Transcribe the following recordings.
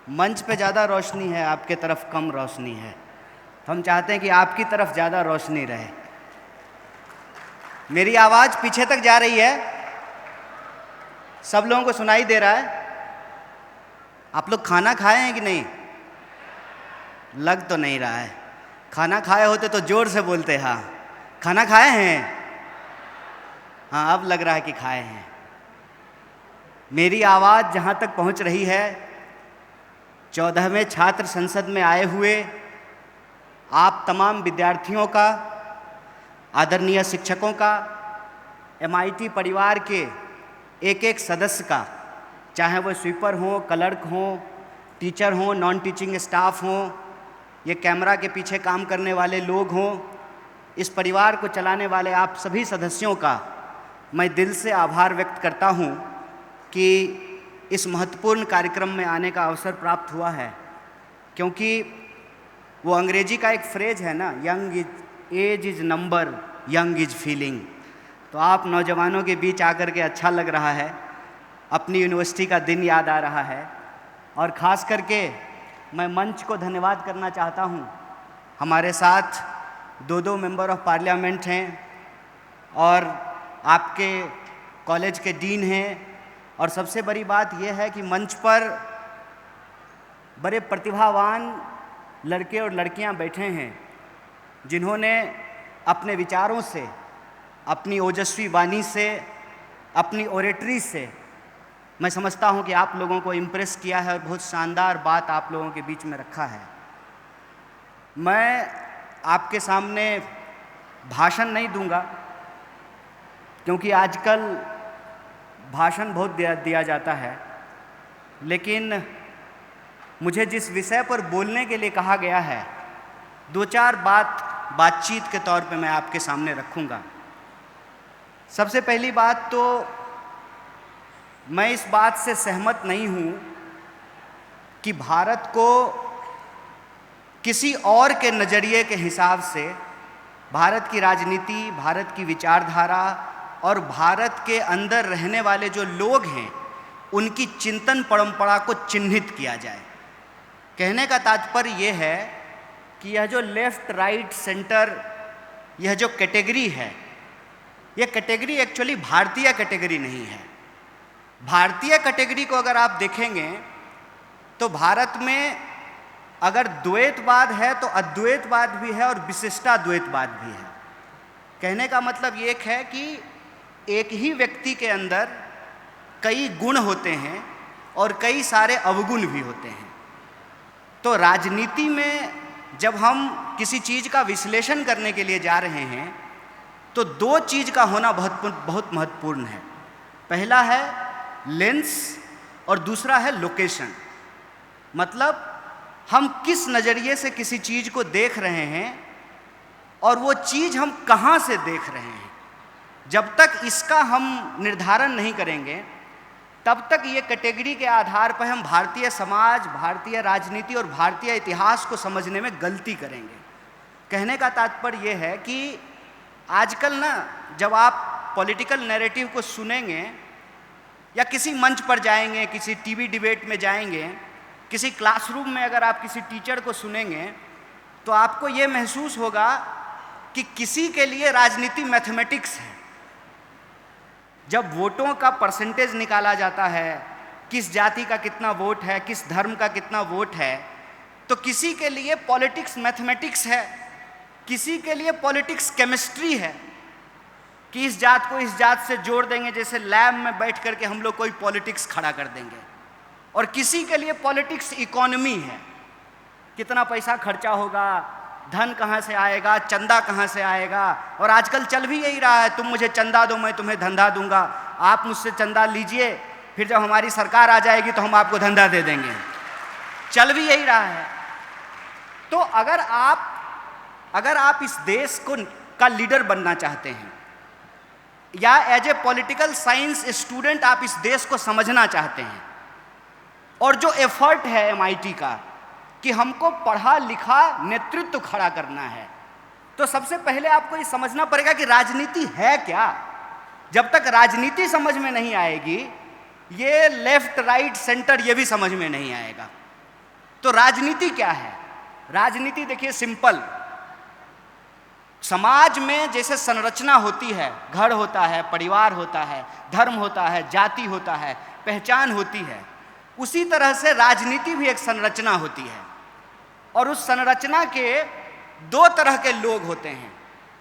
मंच पे ज़्यादा रोशनी है, आपके तरफ कम रोशनी है। तो हम चाहते हैं कि आपकी तरफ ज़्यादा रोशनी रहे। मेरी आवाज़ पीछे तक जा रही है? सब लोगों को सुनाई दे रहा है? आप लोग खाना खाए हैं कि नहीं? लग तो नहीं रहा है। खाना खाए होते तो जोर से बोलते। हाँ, खाना खाए हैं? हाँ, अब लग रहा है कि खाए हैं। मेरी आवाज़ जहाँ तक पहुँच रही है, 14वें छात्र संसद में आए हुए आप तमाम विद्यार्थियों का, आदरणीय शिक्षकों का, MIT परिवार के एक एक सदस्य का, चाहे वो स्वीपर हों, क्लर्क हों, टीचर हों, नॉन टीचिंग स्टाफ हों, ये कैमरा के पीछे काम करने वाले लोग हों, इस परिवार को चलाने वाले आप सभी सदस्यों का मैं दिल से आभार व्यक्त करता हूँ कि इस महत्वपूर्ण कार्यक्रम में आने का अवसर प्राप्त हुआ है। क्योंकि वो अंग्रेजी का एक फ्रेज है ना, age is number, young is feeling. तो आप नौजवानों के बीच आकर के अच्छा लग रहा है, अपनी यूनिवर्सिटी का दिन याद आ रहा है। और ख़ास करके मैं मंच को धन्यवाद करना चाहता हूँ। हमारे साथ दो मेंबर ऑफ पार्लियामेंट हैं और आपके कॉलेज के डीन हैं, और सबसे बड़ी बात यह है कि मंच पर बड़े प्रतिभावान लड़के और लड़कियां बैठे हैं जिन्होंने अपने विचारों से, अपनी ओजस्वी वाणी से, अपनी ओरेटरी से मैं समझता हूं कि आप लोगों को इम्प्रेस किया है और बहुत शानदार बात आप लोगों के बीच में रखा है। मैं आपके सामने भाषण नहीं दूंगा, क्योंकि आजकल भाषण बहुत दिया जाता है, लेकिन मुझे जिस विषय पर बोलने के लिए कहा गया है, दो चार बातचीत के तौर पे मैं आपके सामने रखूंगा। सबसे पहली बात तो मैं इस बात से सहमत नहीं हूं कि भारत को किसी और के नज़रिए के हिसाब से भारत की राजनीति, भारत की विचारधारा और भारत के अंदर रहने वाले जो लोग हैं उनकी चिंतन परंपरा को चिन्हित किया जाए। कहने का तात्पर्य यह है कि यह जो लेफ्ट, राइट, सेंटर, यह जो कैटेगरी है, यह कैटेगरी एक्चुअली भारतीय कैटेगरी नहीं है। भारतीय कैटेगरी को अगर आप देखेंगे तो भारत में अगर द्वैतवाद है तो अद्वैतवाद भी है और विशिष्टाद्वैतवाद भी है। कहने का मतलब ये है कि एक ही व्यक्ति के अंदर कई गुण होते हैं और कई सारे अवगुण भी होते हैं। तो राजनीति में जब हम किसी चीज़ का विश्लेषण करने के लिए जा रहे हैं तो दो चीज़ का होना बहुत महत्वपूर्ण है। पहला है लेंस और दूसरा है लोकेशन। मतलब हम किस नज़रिए से किसी चीज़ को देख रहे हैं और वो चीज़ हम कहाँ से देख रहे हैं। जब तक इसका हम निर्धारण नहीं करेंगे तब तक ये कैटेगरी के आधार पर हम भारतीय समाज, भारतीय राजनीति और भारतीय इतिहास को समझने में गलती करेंगे। कहने का तात्पर्य ये है कि आजकल ना, जब आप पॉलिटिकल नैरेटिव को सुनेंगे या किसी मंच पर जाएंगे, किसी टीवी डिबेट में जाएंगे, किसी क्लासरूम में अगर आप किसी टीचर को सुनेंगे तो आपको ये महसूस होगा कि किसी के लिए राजनीति मैथमेटिक्स है। जब वोटों का परसेंटेज निकाला जाता है, किस जाति का कितना वोट है, किस धर्म का कितना वोट है, तो किसी के लिए पॉलिटिक्स मैथमेटिक्स है, किसी के लिए पॉलिटिक्स केमिस्ट्री है कि इस जात को इस जात से जोड़ देंगे, जैसे लैब में बैठ करके हम लोग कोई पॉलिटिक्स खड़ा कर देंगे। और किसी के लिए पॉलिटिक्स इकोनॉमी है, कितना पैसा खर्चा होगा, धन कहाँ से आएगा, चंदा कहाँ से आएगा। और आजकल चल भी यही रहा है, तुम मुझे चंदा दो मैं तुम्हें धंधा दूंगा, आप मुझसे चंदा लीजिए, फिर जब हमारी सरकार आ जाएगी तो हम आपको धंधा दे देंगे। चल भी यही रहा है। तो अगर आप इस देश का लीडर बनना चाहते हैं या as a political science student आप इस देश को समझना चाहते हैं, और जो एफर्ट है MIT का कि हमको पढ़ा लिखा नेतृत्व खड़ा करना है, तो सबसे पहले आपको ये समझना पड़ेगा कि राजनीति है क्या। जब तक राजनीति समझ में नहीं आएगी, ये लेफ्ट, राइट, सेंटर ये भी समझ में नहीं आएगा। तो राजनीति क्या है? राजनीति देखिए सिंपल, समाज में जैसे संरचना होती है, घर होता है, परिवार होता है, धर्म होता है, जाति होता है, पहचान होती है, उसी तरह से राजनीति भी एक संरचना होती है। और उस संरचना के दो तरह के लोग होते हैं,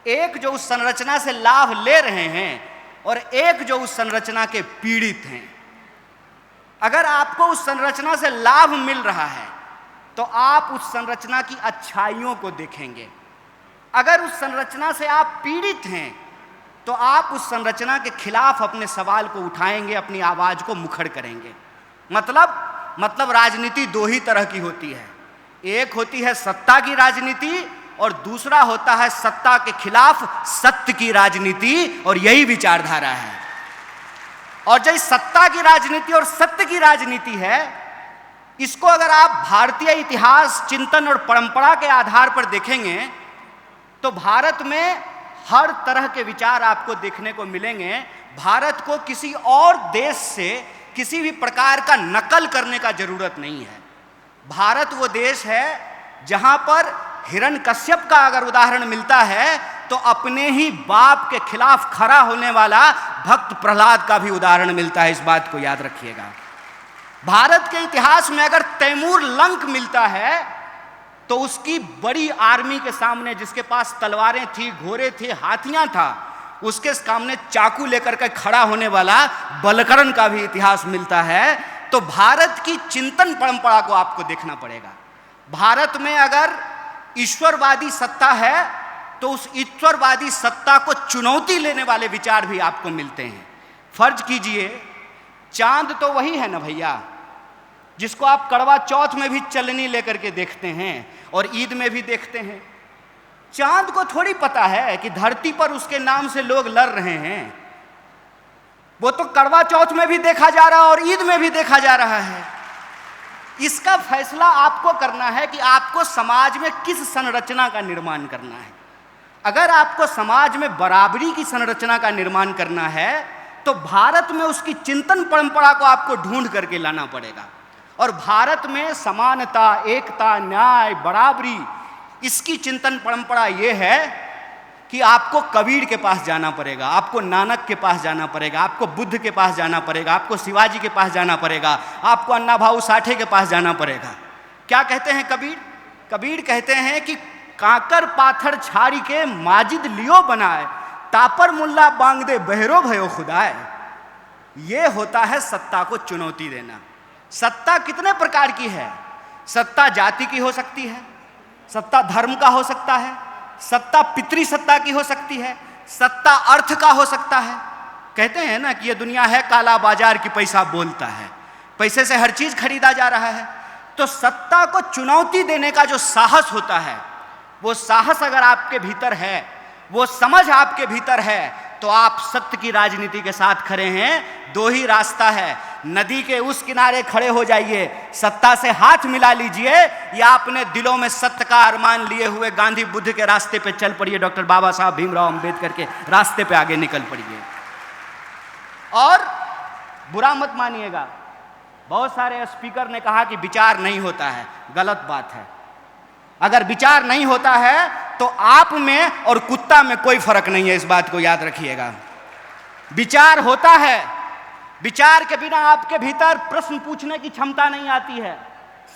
एक जो उस संरचना से लाभ ले रहे हैं और एक जो उस संरचना के पीड़ित हैं। अगर आपको उस संरचना से लाभ मिल रहा है तो आप उस संरचना की अच्छाइयों को देखेंगे। अगर उस संरचना से आप पीड़ित हैं तो आप उस संरचना के खिलाफ अपने सवाल को उठाएंगे, अपनी आवाज को मुखर करेंगे। मतलब राजनीति दो ही तरह की होती है, एक होती है सत्ता की राजनीति और दूसरा होता है सत्ता के खिलाफ सत्य की राजनीति, और यही विचारधारा है। और जो सत्ता की राजनीति और सत्य की राजनीति है, इसको अगर आप भारतीय इतिहास, चिंतन और परंपरा के आधार पर देखेंगे तो भारत में हर तरह के विचार आपको देखने को मिलेंगे। भारत को किसी और देश से किसी भी प्रकार का नकल करने का जरूरत नहीं है। भारत वो देश है जहां पर हिरण्यकश्यप का अगर उदाहरण मिलता है तो अपने ही बाप के खिलाफ खड़ा होने वाला भक्त प्रहलाद का भी उदाहरण मिलता है। इस बात को याद रखिएगा। भारत के इतिहास में अगर तैमूर लंक मिलता है तो उसकी बड़ी आर्मी के सामने, जिसके पास तलवारें थी, घोड़े थे, हाथियां था, उसके सामने चाकू लेकर के खड़ा होने वाला बलकरण का भी इतिहास मिलता है। तो भारत की चिंतन परंपरा को आपको देखना पड़ेगा। भारत में अगर ईश्वरवादी सत्ता है तो उस ईश्वरवादी सत्ता को चुनौती लेने वाले विचार भी आपको मिलते हैं। फर्ज कीजिए, चांद तो वही है ना भैया, जिसको आप करवा चौथ में भी चलनी लेकर के देखते हैं और ईद में भी देखते हैं। चांद को थोड़ी पता है कि धरती पर उसके नाम से लोग लड़ रहे हैं। वो तो करवा चौथ में भी देखा जा रहा है और ईद में भी देखा जा रहा है। इसका फैसला आपको करना है कि आपको समाज में किस संरचना का निर्माण करना है। अगर आपको समाज में बराबरी की संरचना का निर्माण करना है तो भारत में उसकी चिंतन परंपरा को आपको ढूंढ करके लाना पड़ेगा। और भारत में समानता, एकता, न्याय, बराबरी, इसकी चिंतन परंपरा यह है कि आपको कबीर के पास जाना पड़ेगा, आपको नानक के पास जाना पड़ेगा, आपको बुद्ध के पास जाना पड़ेगा, आपको शिवाजी के पास जाना पड़ेगा, आपको अन्ना भाऊ साठे के पास जाना पड़ेगा। क्या कहते हैं कबीर? कबीर कहते हैं कि काकर पाथर छाड़ी के माजिद लियो बनाए, तापर मुल्ला बांग दे बहरो भयो खुदाए। ये होता है सत्ता को चुनौती देना। सत्ता कितने प्रकार की है? सत्ता जाति की हो सकती है, सत्ता धर्म का हो सकता है, सत्ता पितृ सत्ता की हो सकती है, सत्ता अर्थ का हो सकता है। कहते हैं ना कि ये दुनिया है काला बाजार की, पैसा बोलता है, पैसे से हर चीज खरीदा जा रहा है। तो सत्ता को चुनौती देने का जो साहस होता है, वो साहस अगर आपके भीतर है, वो समझ आपके भीतर है, तो आप सत्य की राजनीति के साथ खड़े हैं। दो ही रास्ता है, नदी के उस किनारे खड़े हो जाइए, सत्ता से हाथ मिला लीजिए, या अपने दिलों में सत्य का अरमान लिए हुए गांधी बुद्ध के रास्ते पे चल पड़िए, डॉक्टर बाबा साहब भीमराव अंबेडकर के रास्ते पे आगे निकल पड़िए। और बुरा मत मानिएगा, बहुत सारे स्पीकर ने कहा कि विचार नहीं होता है। गलत बात है। अगर विचार नहीं होता है तो आप में और कुत्ता में कोई फर्क नहीं है। इस बात को याद रखिएगा। विचार होता है, विचार के बिना आपके भीतर प्रश्न पूछने की क्षमता नहीं आती है,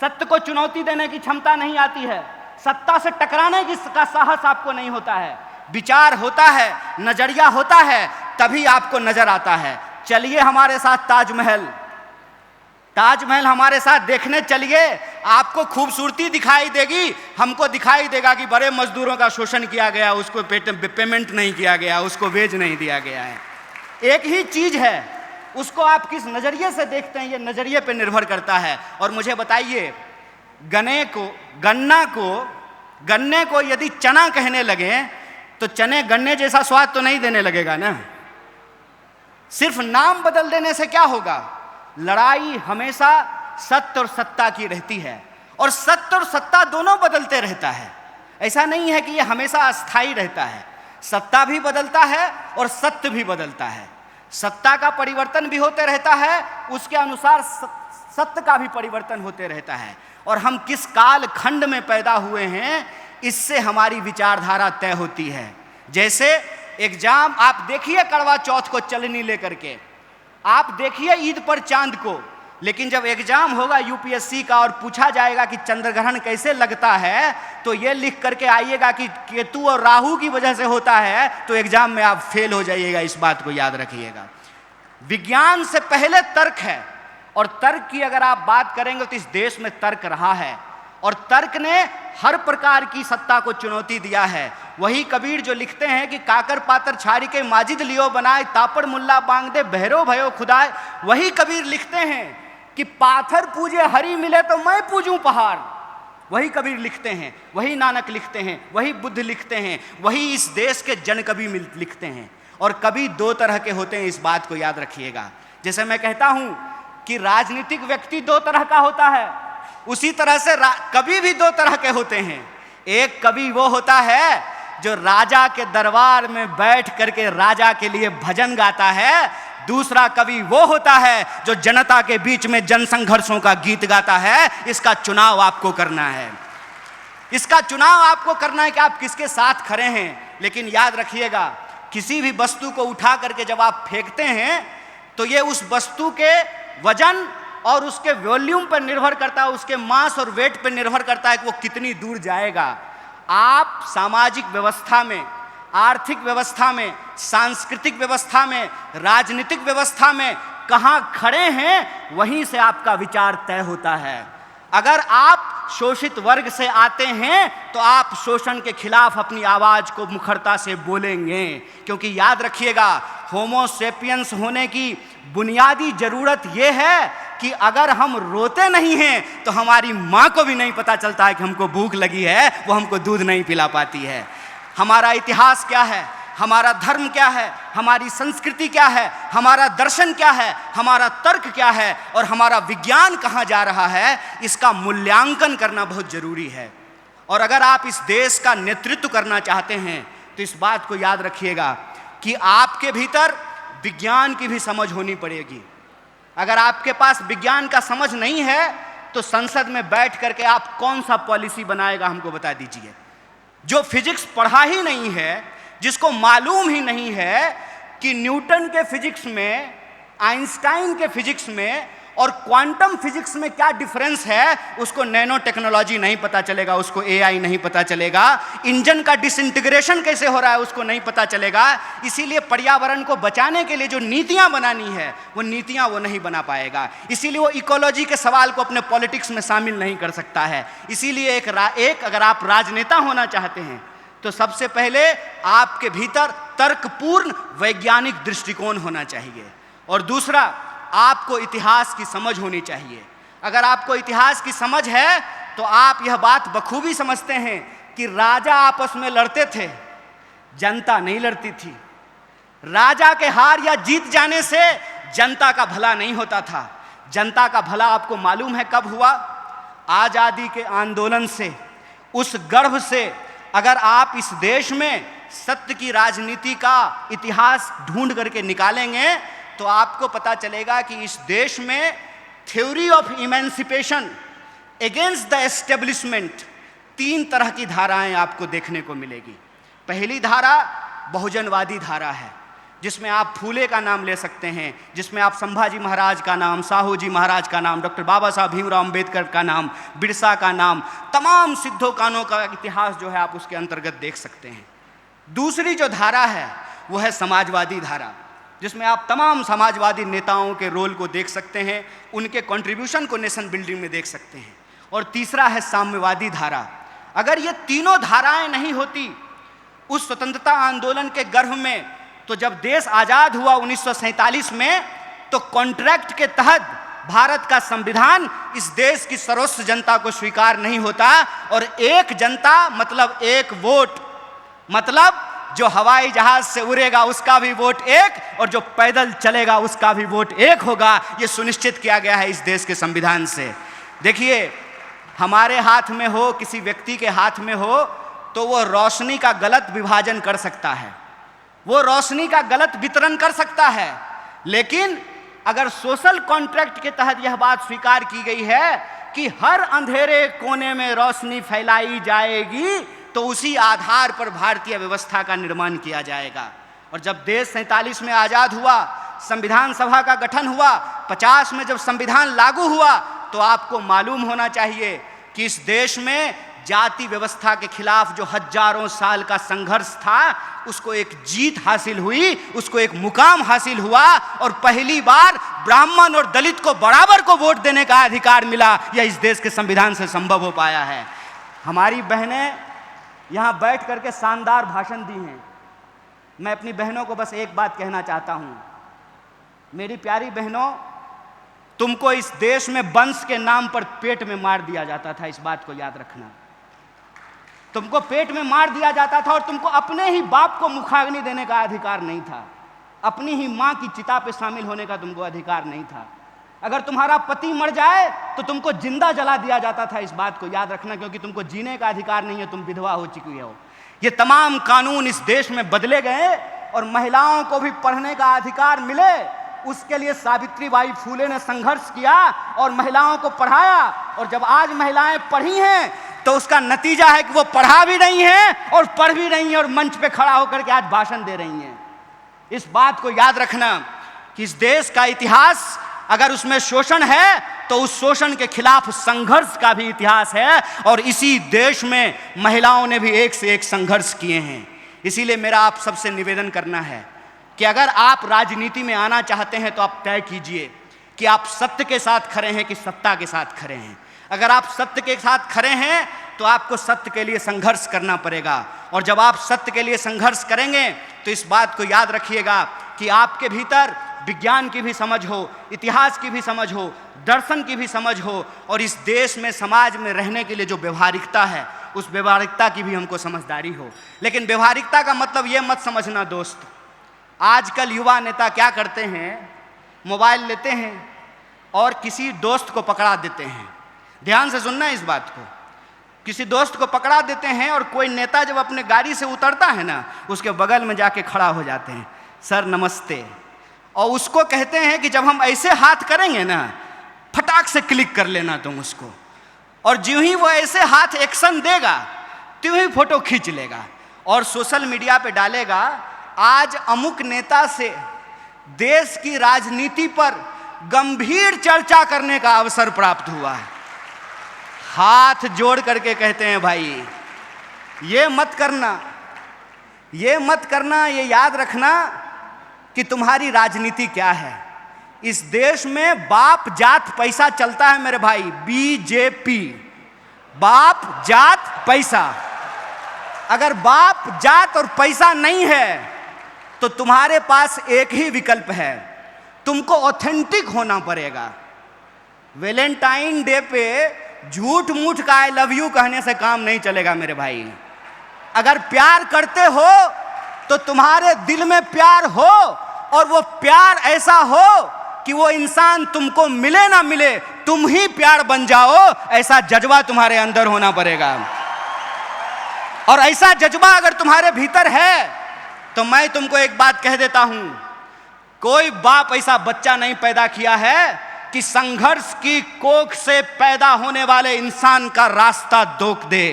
सत्य को चुनौती देने की क्षमता नहीं आती है, सत्ता से टकराने का साहस आपको नहीं होता है। विचार होता है, नजरिया होता है, तभी आपको नजर आता है। चलिए हमारे साथ ताजमहल, ताजमहल हमारे साथ देखने चलिए, आपको खूबसूरती दिखाई देगी, हमको दिखाई देगा कि बड़े मजदूरों का शोषण किया गया, उसको पेमेंट नहीं किया गया, उसको वेज नहीं दिया गया है। एक ही चीज है, उसको आप किस नजरिए से देखते हैं, ये नजरिए पे निर्भर करता है। और मुझे बताइए, गन्ने को यदि चना कहने लगे तो चने गन्ने जैसा स्वाद तो नहीं देने लगेगा ना। सिर्फ नाम बदल देने से क्या होगा? लड़ाई हमेशा सत्य और सत्ता की रहती है, और सत्य और सत्ता दोनों बदलते रहता है। ऐसा नहीं है कि ये हमेशा अस्थायी रहता है। सत्ता भी बदलता है और सत्य भी बदलता है। सत्ता का परिवर्तन भी होते रहता है, उसके अनुसार सत्य का भी परिवर्तन होते रहता है। और हम किस काल खंड में पैदा हुए हैं, इससे हमारी विचारधारा तय होती है। जैसे एग्जाम, आप देखिए करवा चौथ को चलनी लेकर के, आप देखिए ईद पर चांद को, लेकिन जब एग्जाम होगा यूपीएससी का और पूछा जाएगा कि चंद्रग्रहण कैसे लगता है, तो ये लिख करके आइएगा कि केतु और राहु की वजह से होता है, तो एग्जाम में आप फेल हो जाइएगा। इस बात को याद रखिएगा। विज्ञान से पहले तर्क है, और तर्क की अगर आप बात करेंगे तो इस देश में तर्क रहा है, और तर्क ने हर प्रकार की सत्ता को चुनौती दिया है। वही कबीर जो लिखते हैं कि काकर पातर छारी के माजिद लियो बनाए, तापड़ मुल्ला बांग दे बहरो भयो खुदाए, वही कबीर लिखते हैं कि पाथर पूजे हरि मिले तो मैं पूजूं पहाड़। वही कबीर लिखते हैं, वही नानक लिखते हैं, वही बुद्ध लिखते हैं, वही इस देश के जन कवि लिखते हैं। और कवि दो तरह के होते हैं, इस बात को याद रखिएगा। जैसे मैं कहता हूं कि राजनीतिक व्यक्ति दो तरह का होता है, उसी तरह से कवि भी दो तरह के होते हैं। एक कवि वो होता है जो राजा के दरबार में बैठ करके राजा के लिए भजन गाता है, दूसरा कवि वो होता है जो जनता के बीच में जनसंघर्षों का गीत गाता है। इसका चुनाव आपको करना है, इसका चुनाव आपको करना है कि आप किसके साथ खड़े हैं। लेकिन याद रखिएगा, किसी भी वस्तु को उठा करके जब आप फेंकते हैं तो ये उस वस्तु के वजन और उसके वॉल्यूम पर निर्भर करता है, उसके मास और वेट पर निर्भर करता है कि वो कितनी दूर जाएगा। आप सामाजिक व्यवस्था में, आर्थिक व्यवस्था में, सांस्कृतिक व्यवस्था में, राजनीतिक व्यवस्था में कहाँ खड़े हैं, वहीं से आपका विचार तय होता है। अगर आप शोषित वर्ग से आते हैं तो आप शोषण के खिलाफ अपनी आवाज को मुखरता से बोलेंगे, क्योंकि याद रखिएगा, होमो सेपियंस होने की बुनियादी जरूरत यह है कि अगर हम रोते नहीं हैं तो हमारी माँ को भी नहीं पता चलता है कि हमको भूख लगी है, वो हमको दूध नहीं पिला पाती है। हमारा इतिहास क्या है, हमारा धर्म क्या है, हमारी संस्कृति क्या है, हमारा दर्शन क्या है, हमारा तर्क क्या है और हमारा विज्ञान कहाँ जा रहा है, इसका मूल्यांकन करना बहुत जरूरी है। और अगर आप इस देश का नेतृत्व करना चाहते हैं तो इस बात को याद रखिएगा कि आपके भीतर विज्ञान की भी समझ होनी पड़ेगी। अगर आपके पास विज्ञान का समझ नहीं है तो संसद में बैठ करके आप कौन सा पॉलिसी बनाएगा, हमको बता दीजिए। जो फिजिक्स पढ़ा ही नहीं है, जिसको मालूम ही नहीं है कि न्यूटन के फिजिक्स में, आइंस्टाइन के फिजिक्स में और क्वांटम फिजिक्स में क्या डिफरेंस है, उसको नैनो टेक्नोलॉजी नहीं पता चलेगा, उसको एआई नहीं पता चलेगा, इंजन का डिसइंटीग्रेशन कैसे हो रहा है उसको नहीं पता चलेगा। इसीलिए पर्यावरण को बचाने के लिए जो नीतियां बनानी है वो नीतियां वो नहीं बना पाएगा। इसीलिए वो इकोलॉजी के सवाल को अपने पॉलिटिक्स में शामिल नहीं कर सकता है। इसीलिए एक अगर आप राजनेता होना चाहते हैं तो सबसे पहले आपके भीतर तर्कपूर्ण वैज्ञानिक दृष्टिकोण होना चाहिए, और दूसरा आपको इतिहास की समझ होनी चाहिए। अगर आपको इतिहास की समझ है तो आप यह बात बखूबी समझते हैं कि राजा आपस में लड़ते थे, जनता नहीं लड़ती थी। राजा के हार या जीत जाने से जनता का भला नहीं होता था। जनता का भला आपको मालूम है कब हुआ? आजादी के आंदोलन से, उस गर्भ से। अगर आप इस देश में सत्य की राजनीति का इतिहास ढूंढ करके निकालेंगे तो आपको पता चलेगा कि इस देश में theory of emancipation against the establishment 3 तरह की धाराएं आपको देखने को मिलेगी। पहली धारा बहुजनवादी धारा है, जिसमें आप फूले का नाम ले सकते हैं, जिसमें आप संभाजी महाराज का नाम, साहू जी महाराज का नाम, डॉक्टर बाबा साहब भीमराव अंबेडकर का नाम, बिरसा का नाम, तमाम सिद्धो कानों का इतिहास जो है आप उसके अंतर्गत देख सकते हैं। दूसरी जो धारा है वो है समाजवादी धारा, जिसमें आप तमाम समाजवादी नेताओं के रोल को देख सकते हैं, उनके कंट्रीब्यूशन को नेशन बिल्डिंग में देख सकते हैं। और तीसरा है साम्यवादी धारा। अगर ये तीनों धाराएं नहीं होती उस स्वतंत्रता आंदोलन के गर्भ में, तो जब देश आज़ाद हुआ 1947 में, तो कॉन्ट्रैक्ट के तहत भारत का संविधान इस देश की सर्वस्व जनता को स्वीकार नहीं होता। और एक जनता मतलब एक वोट, मतलब जो हवाई जहाज से उड़ेगा उसका भी वोट एक, और जो पैदल चलेगा उसका भी वोट एक होगा। यह सुनिश्चित किया गया है इस देश के संविधान से। देखिए, हमारे हाथ में हो, किसी व्यक्ति के हाथ में हो, तो वो रोशनी का गलत विभाजन कर सकता है, वो रोशनी का गलत वितरण कर सकता है। लेकिन अगर सोशल कॉन्ट्रैक्ट के तहत यह बात स्वीकार की गई है कि हर अंधेरे कोने में रोशनी फैलाई जाएगी, तो उसी आधार पर भारतीय व्यवस्था का निर्माण किया जाएगा। और जब देश 47 में आज़ाद हुआ, संविधान सभा का गठन हुआ, 50 में जब संविधान लागू हुआ, तो आपको मालूम होना चाहिए कि इस देश में जाति व्यवस्था के खिलाफ जो हजारों साल का संघर्ष था, उसको एक जीत हासिल हुई, उसको एक मुकाम हासिल हुआ, और पहली बार ब्राह्मण और दलित को बराबर को वोट देने का अधिकार मिला। यह इस देश के संविधान से संभव हो पाया है। हमारी बहनें यहाँ बैठ करके शानदार भाषण दी हैं। मैं अपनी बहनों को बस एक बात कहना चाहता हूँ, मेरी प्यारी बहनों, तुमको इस देश में वंश के नाम पर पेट में मार दिया जाता था, इस बात को याद रखना। तुमको पेट में मार दिया जाता था और तुमको अपने ही बाप को मुखाग्नि देने का अधिकार नहीं था, अपनी ही माँ की चिता पे शामिल होने का तुमको अधिकार नहीं था। अगर तुम्हारा पति मर जाए तो तुमको जिंदा जला दिया जाता था, इस बात को याद रखना, क्योंकि तुमको जीने का अधिकार नहीं है, तुम विधवा हो चुकी हो। ये तमाम कानून इस देश में बदले गए और महिलाओं को भी पढ़ने का अधिकार मिले। उसके लिए सावित्रीबाई फूले ने संघर्ष किया और महिलाओं को पढ़ाया, और जब आज महिलाएं पढ़ी हैं तो उसका नतीजा है कि वो पढ़ा भी नहीं है और पढ़ भी नहीं है और मंच पे खड़ा होकर के आज भाषण दे रही हैं। इस बात को याद रखना कि इस देश का इतिहास, अगर उसमें शोषण है तो उस शोषण के खिलाफ संघर्ष का भी इतिहास है, और इसी देश में महिलाओं ने भी एक से एक संघर्ष किए हैं। इसीलिए मेरा आप सबसे निवेदन करना है कि अगर आप राजनीति में आना चाहते हैं तो आप तय कीजिए कि आप सत्य के साथ खड़े हैं कि सत्ता के साथ खड़े हैं। अगर आप सत्य के साथ खड़े हैं तो आपको सत्य के लिए संघर्ष करना पड़ेगा, और जब आप सत्य के लिए संघर्ष करेंगे तो इस बात को याद रखिएगा कि आपके भीतर विज्ञान की भी समझ हो, इतिहास की भी समझ हो, दर्शन की भी समझ हो, और इस देश में समाज में रहने के लिए जो व्यवहारिकता है, उस व्यवहारिकता की भी हमको समझदारी हो। लेकिन व्यवहारिकता का मतलब ये मत समझना दोस्त, आजकल युवा नेता क्या करते हैं, मोबाइल लेते हैं और किसी दोस्त को पकड़ा देते हैं। ध्यान से सुनना इस बात को, किसी दोस्त को पकड़ा देते हैं और कोई नेता जब अपने गाड़ी से उतरता है ना, उसके बगल में जाके खड़ा हो जाते हैं, सर नमस्ते, और उसको कहते हैं कि जब हम ऐसे हाथ करेंगे ना, फटाक से क्लिक कर लेना तुम उसको, और ज्यों ही वो ऐसे हाथ एक्शन देगा त्यों ही फोटो खींच लेगा और सोशल मीडिया पे डालेगा, आज अमुक नेता से देश की राजनीति पर गंभीर चर्चा करने का अवसर प्राप्त हुआ है। हाथ जोड़ करके कहते हैं भाई ये मत करना, ये मत करना, ये याद रखना कि तुम्हारी राजनीति क्या है। इस देश में बाप जात पैसा चलता है मेरे भाई, बीजेपी, बाप जात पैसा। अगर बाप जात और पैसा नहीं है तो तुम्हारे पास एक ही विकल्प है, तुमको ऑथेंटिक होना पड़ेगा। वैलेंटाइन डे पे झूठ मूठ का आई लव यू कहने से काम नहीं चलेगा मेरे भाई। अगर प्यार करते हो तो तुम्हारे दिल में प्यार हो, और वो प्यार ऐसा हो कि वो इंसान तुमको मिले ना मिले तुम ही प्यार बन जाओ, ऐसा जज्बा तुम्हारे अंदर होना पड़ेगा। और ऐसा जज्बा अगर तुम्हारे भीतर है तो मैं तुमको एक बात कह देता हूं, कोई बाप ऐसा बच्चा नहीं पैदा किया है कि संघर्ष की कोख से पैदा होने वाले इंसान का रास्ता रोक दे।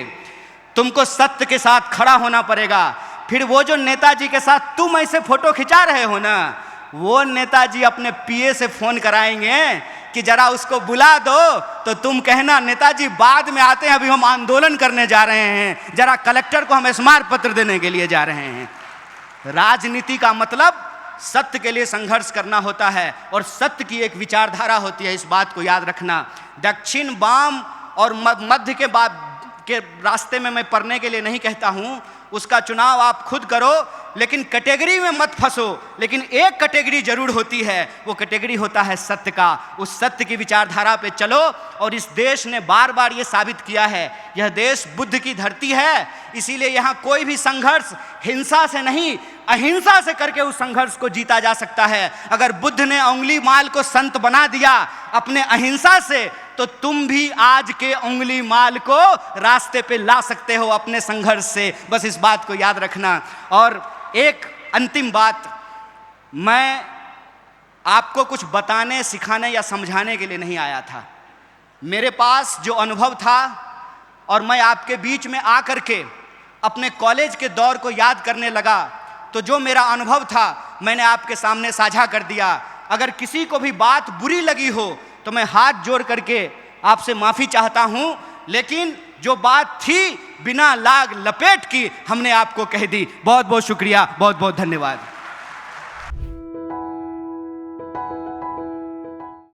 तुमको सत्य के साथ खड़ा होना पड़ेगा। फिर वो जो नेताजी के साथ तुम ऐसे फोटो खिंचा रहे हो ना, वो नेताजी अपने पीए से फोन कराएंगे कि जरा उसको बुला दो, तो तुम कहना नेताजी बाद में आते हैं, अभी हम आंदोलन करने जा रहे हैं, जरा कलेक्टर को हम स्मारक पत्र देने के लिए जा रहे हैं। राजनीति का मतलब सत्य के लिए संघर्ष करना होता है, और सत्य की एक विचारधारा होती है, इस बात को याद रखना। दक्षिण, वाम और मध्य के रास्ते में मैं पढ़ने के लिए नहीं कहता हूं, उसका चुनाव आप खुद करो, लेकिन कैटेगरी में मत फंसो। लेकिन एक कैटेगरी जरूर होती है, वो कैटेगरी होता है सत्य का। उस सत्य की विचारधारा पे चलो, और इस देश ने बार बार ये साबित किया है, यह देश बुद्ध की धरती है, इसीलिए यहाँ कोई भी संघर्ष हिंसा से नहीं अहिंसा से करके उस संघर्ष को जीता जा सकता है। अगर बुद्ध ने उंगली माल को संत बना दिया अपने अहिंसा से, तो तुम भी आज के उंगली माल को रास्ते पे ला सकते हो अपने संघर्ष से। बस इस बात को याद रखना। और एक अंतिम बात, मैं आपको कुछ बताने, सिखाने या समझाने के लिए नहीं आया था। मेरे पास जो अनुभव था और मैं आपके बीच में आकर के अपने कॉलेज के दौर को याद करने लगा, तो जो मेरा अनुभव था मैंने आपके सामने साझा कर दिया। अगर किसी को भी बात बुरी लगी हो तो मैं हाथ जोड़ करके आपसे माफ़ी चाहता हूँ, लेकिन जो बात थी बिना लाग लपेट की हमने आपको कह दी। बहुत बहुत शुक्रिया, बहुत बहुत धन्यवाद।